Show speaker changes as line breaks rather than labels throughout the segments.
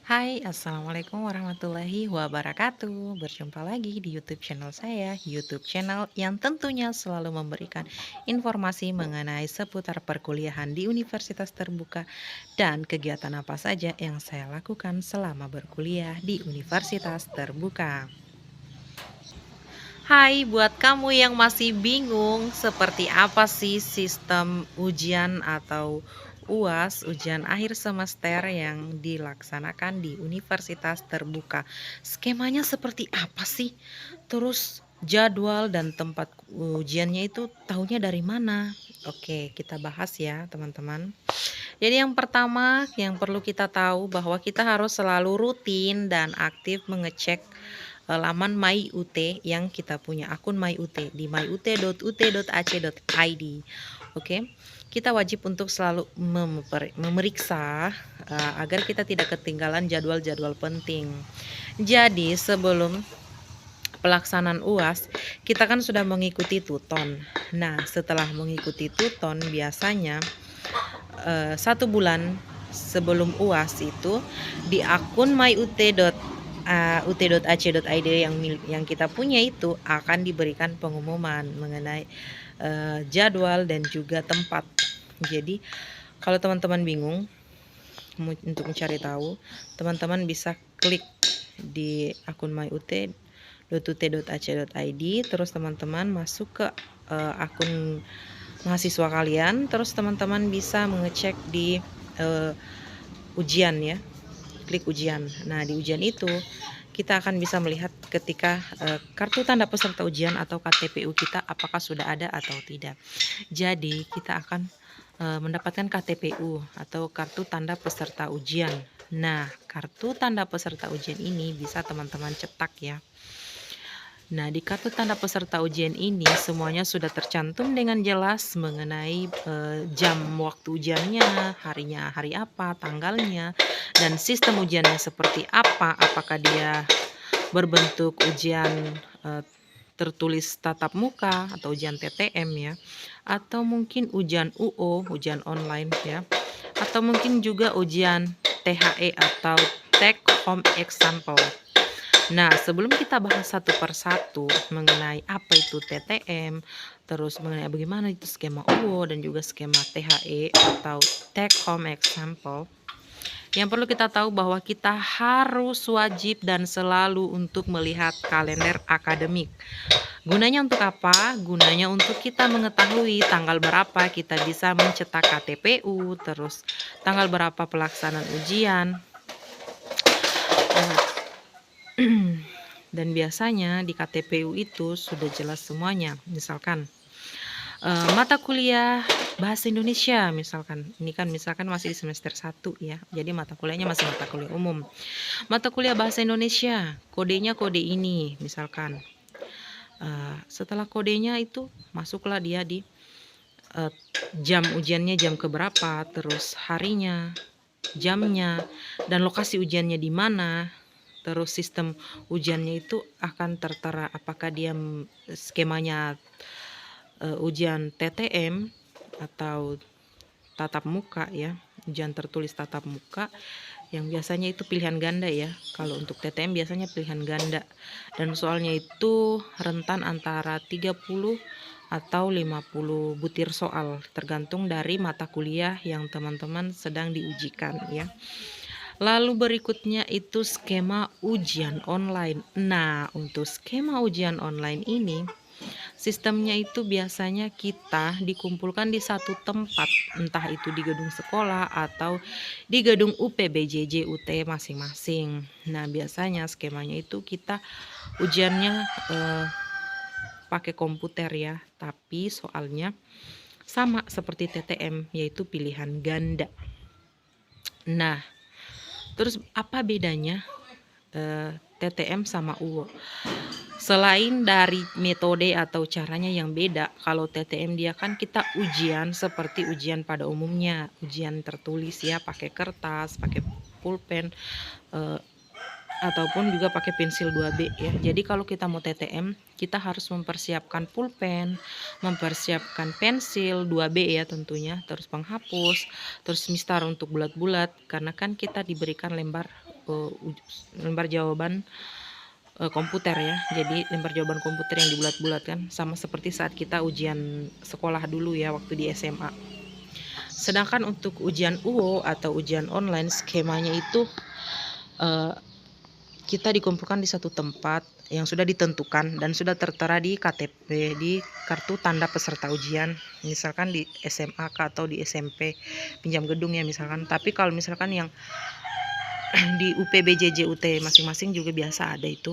Hai, Assalamualaikum warahmatullahi wabarakatuh. Berjumpa lagi di YouTube channel saya, YouTube channel yang tentunya selalu memberikan informasi mengenai seputar perkuliahan di universitas terbuka dan kegiatan apa saja yang saya lakukan selama berkuliah di universitas terbuka. Hai, buat kamu yang masih bingung seperti apa sih sistem ujian atau UAS, ujian akhir semester yang dilaksanakan di universitas terbuka. Skemanya seperti apa sih? Terus jadwal dan tempat ujiannya itu tahunya dari mana? Oke, kita bahas ya, teman-teman. Jadi yang pertama yang perlu kita tahu bahwa kita harus selalu rutin dan aktif mengecek laman MyUT yang kita punya akun MyUT di myut.ut.ac.id. Oke, kita wajib untuk selalu memeriksa agar kita tidak ketinggalan jadwal-jadwal penting. Jadi sebelum pelaksanaan UAS, kita kan sudah mengikuti tuton. Nah, setelah mengikuti tuton biasanya 1 bulan sebelum UAS itu di akun myut.ac.id yang kita punya itu akan diberikan pengumuman mengenai jadwal dan juga tempat. Jadi kalau teman-teman bingung untuk mencari tahu, teman-teman bisa klik di akun myut.ut.ac.id, terus teman-teman masuk ke akun mahasiswa kalian, terus teman-teman bisa mengecek di uh, ujian ya, klik ujian. Nah, di ujian itu kita akan bisa melihat ketika kartu tanda peserta ujian atau KTPU kita apakah sudah ada atau tidak. Jadi kita akan mendapatkan KTPU atau kartu tanda peserta ujian. Nah, kartu tanda peserta ujian ini bisa teman-teman cetak ya. Nah, di kartu tanda peserta ujian ini semuanya sudah tercantum dengan jelas mengenai jam waktu ujiannya, harinya hari apa, tanggalnya, dan sistem ujiannya seperti apa. Apakah dia berbentuk ujian tertulis tatap muka atau ujian TTM ya, atau mungkin ujian UO, ujian online ya, atau mungkin juga ujian THE atau Take Home Example. Nah, sebelum kita bahas satu persatu mengenai apa itu TTM, terus mengenai bagaimana itu skema UO dan juga skema THE atau Take Home Example, yang perlu kita tahu bahwa kita harus wajib dan selalu untuk melihat kalender akademik. Gunanya untuk apa? Gunanya untuk kita mengetahui tanggal berapa kita bisa mencetak KTPU, terus tanggal berapa pelaksanaan ujian. Dan biasanya di KTPU itu sudah jelas semuanya. Misalkan mata kuliah bahasa Indonesia, misalkan ini kan misalkan masih di semester 1 ya, jadi mata kuliahnya masih mata kuliah umum. Mata kuliah bahasa Indonesia kodenya kode ini misalkan. Setelah kodenya itu masuklah dia di jam ujiannya, jam keberapa, terus harinya, jamnya, dan lokasi ujiannya di mana. Terus sistem ujiannya itu akan tertera apakah dia skemanya ujian TTM atau tatap muka ya, ujian tertulis tatap muka yang biasanya itu pilihan ganda ya. Kalau untuk TTM biasanya pilihan ganda dan soalnya itu rentan antara 30 atau 50 butir soal tergantung dari mata kuliah yang teman-teman sedang diujikan ya. Lalu berikutnya itu skema ujian online. Nah, untuk skema ujian online ini sistemnya itu biasanya kita dikumpulkan di satu tempat, entah itu di gedung sekolah atau di gedung UPBJJ UT masing-masing. Nah, biasanya skemanya itu kita ujiannya pakai komputer ya, tapi soalnya sama seperti TTM yaitu pilihan ganda. Nah, terus apa bedanya TTM sama UO? Selain dari metode atau caranya yang beda, kalau TTM dia kan kita ujian seperti ujian pada umumnya, ujian tertulis ya, pakai kertas, pakai pulpen, ataupun juga pakai pensil 2B ya. Jadi kalau kita mau TTM, kita harus mempersiapkan pulpen, mempersiapkan pensil 2B ya tentunya, terus penghapus, terus mistar untuk bulat-bulat karena kan kita diberikan lembar lembar jawaban komputer ya. Jadi lembar jawaban komputer yang dibulat-bulatkan, sama seperti saat kita ujian sekolah dulu ya waktu di SMA. Sedangkan untuk ujian UO atau ujian online, skemanya itu kita dikumpulkan di satu tempat yang sudah ditentukan dan sudah tertera di KTP, di kartu tanda peserta ujian, misalkan di SMA atau di SMP, pinjam gedung ya misalkan. Tapi kalau misalkan yang di UPBJJ UT masing-masing juga biasa ada itu.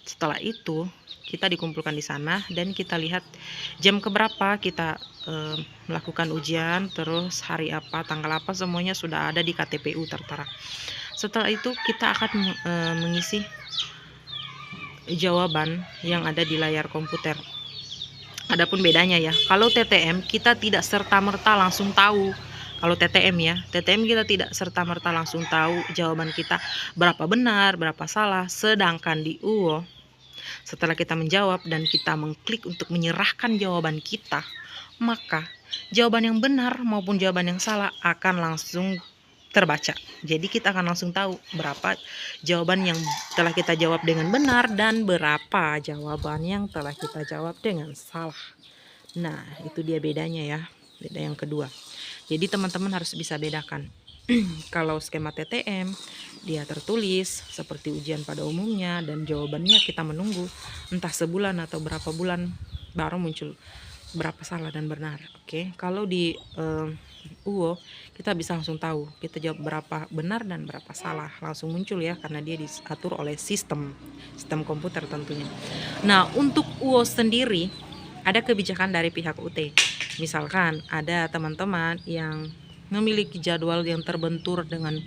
Setelah itu kita dikumpulkan di sana dan kita lihat jam keberapa kita melakukan ujian, terus hari apa, tanggal apa, semuanya sudah ada di KTPU tertera. Setelah itu kita akan mengisi jawaban yang ada di layar komputer. Adapun bedanya ya, kalau TTM kita tidak serta-merta langsung tahu. Kalau TTM ya, TTM kita tidak serta-merta langsung tahu jawaban kita berapa benar, berapa salah. Sedangkan di UO, setelah kita menjawab dan kita mengklik untuk menyerahkan jawaban kita, maka jawaban yang benar maupun jawaban yang salah akan langsung terbaca. Jadi kita akan langsung tahu berapa jawaban yang telah kita jawab dengan benar dan berapa jawaban yang telah kita jawab dengan salah. Nah, itu dia bedanya ya, beda yang kedua. Jadi teman-teman harus bisa bedakan. Kalau skema TTM dia tertulis seperti ujian pada umumnya dan jawabannya kita menunggu entah sebulan atau berapa bulan baru muncul berapa salah dan benar. Oke, kalau di UO kita bisa langsung tahu kita jawab berapa benar dan berapa salah, langsung muncul ya, karena dia diatur oleh sistem komputer tentunya. Nah, untuk UO sendiri ada kebijakan dari pihak UT. Misalkan ada teman-teman yang memiliki jadwal yang terbentur dengan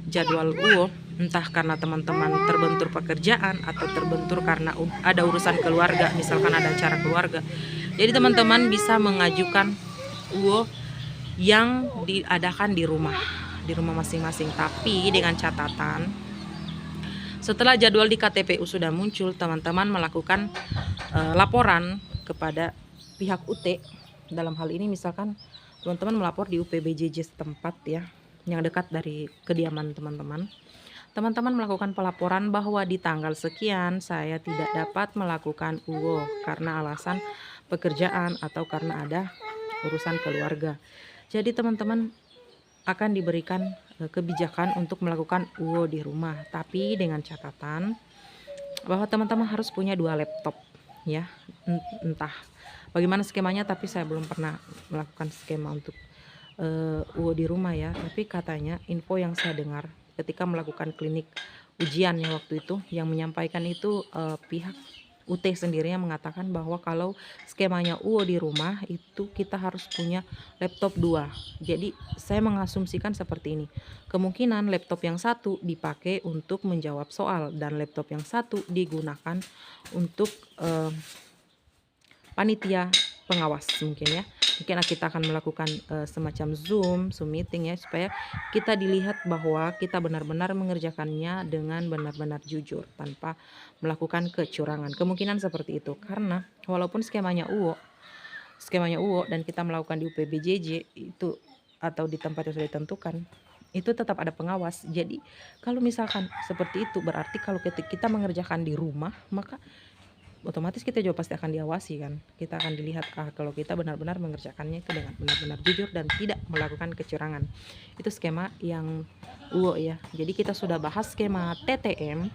jadwal UO, entah karena teman-teman terbentur pekerjaan atau terbentur karena ada urusan keluarga, misalkan ada acara keluarga. Jadi teman-teman bisa mengajukan UO yang diadakan di rumah masing-masing. Tapi dengan catatan, setelah jadwal di KTPU sudah muncul, teman-teman melakukan laporan kepada pihak UT. Dalam hal ini misalkan teman-teman melapor di UPBJJ setempat ya, yang dekat dari kediaman teman-teman. Teman-teman melakukan pelaporan bahwa di tanggal sekian saya tidak dapat melakukan UO karena alasan pekerjaan atau karena ada urusan keluarga. Jadi teman-teman akan diberikan kebijakan untuk melakukan UO di rumah, tapi dengan catatan bahwa teman-teman harus punya 2 laptop ya. Entah bagaimana skemanya, tapi saya belum pernah melakukan skema untuk UO di rumah ya. Tapi katanya info yang saya dengar ketika melakukan klinik ujian ya waktu itu, yang menyampaikan itu pihak UT sendiri yang mengatakan bahwa kalau skemanya UO di rumah itu kita harus punya laptop 2. Jadi saya mengasumsikan seperti ini. Kemungkinan laptop yang satu dipakai untuk menjawab soal dan laptop yang satu digunakan untuk panitia pengawas mungkin ya. Mungkin kita akan melakukan semacam Zoom meeting ya, supaya kita dilihat bahwa kita benar-benar mengerjakannya dengan benar-benar jujur tanpa melakukan kecurangan. Kemungkinan seperti itu, karena walaupun skemanya UO dan kita melakukan di UPBJJ itu atau di tempat yang sudah ditentukan, itu tetap ada pengawas. Jadi kalau misalkan seperti itu, berarti kalau kita mengerjakan di rumah, maka otomatis kita juga pasti akan diawasi kan. Kita akan dilihat kalau kita benar-benar mengerjakannya itu dengan benar-benar jujur dan tidak melakukan kecurangan. Itu skema yang UO ya. Jadi kita sudah bahas skema TTM,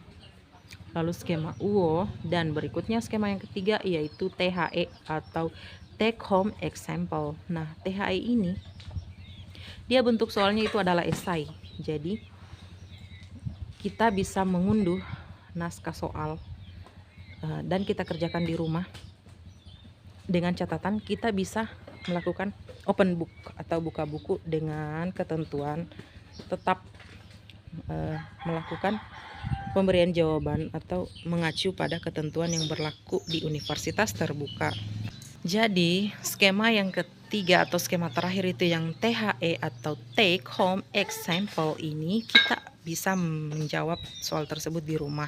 lalu skema UO, dan berikutnya skema yang ketiga yaitu THE atau Take Home Example. Nah, THE ini dia bentuk soalnya itu adalah esai. Jadi kita bisa mengunduh naskah soal dan kita kerjakan di rumah. Dengan catatan kita bisa melakukan open book atau buka buku dengan ketentuan tetap melakukan pemberian jawaban atau mengacu pada ketentuan yang berlaku di universitas terbuka. Jadi skema yang ketiga atau skema terakhir itu yang THE atau Take Home Example ini, kita bisa menjawab soal tersebut di rumah.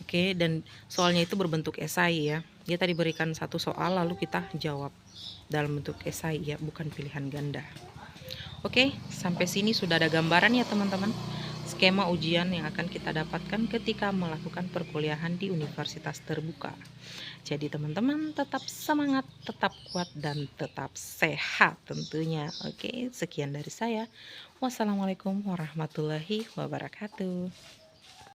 Oke, dan soalnya itu berbentuk esai ya. Kita diberikan satu soal lalu kita jawab dalam bentuk esai ya, bukan pilihan ganda. Oke, sampai sini sudah ada gambaran ya teman-teman. skema ujian yang akan kita dapatkan ketika melakukan perkuliahan di universitas terbuka. Jadi teman-teman tetap semangat, tetap kuat, dan tetap sehat tentunya. Oke, sekian dari saya. Wassalamualaikum warahmatullahi wabarakatuh.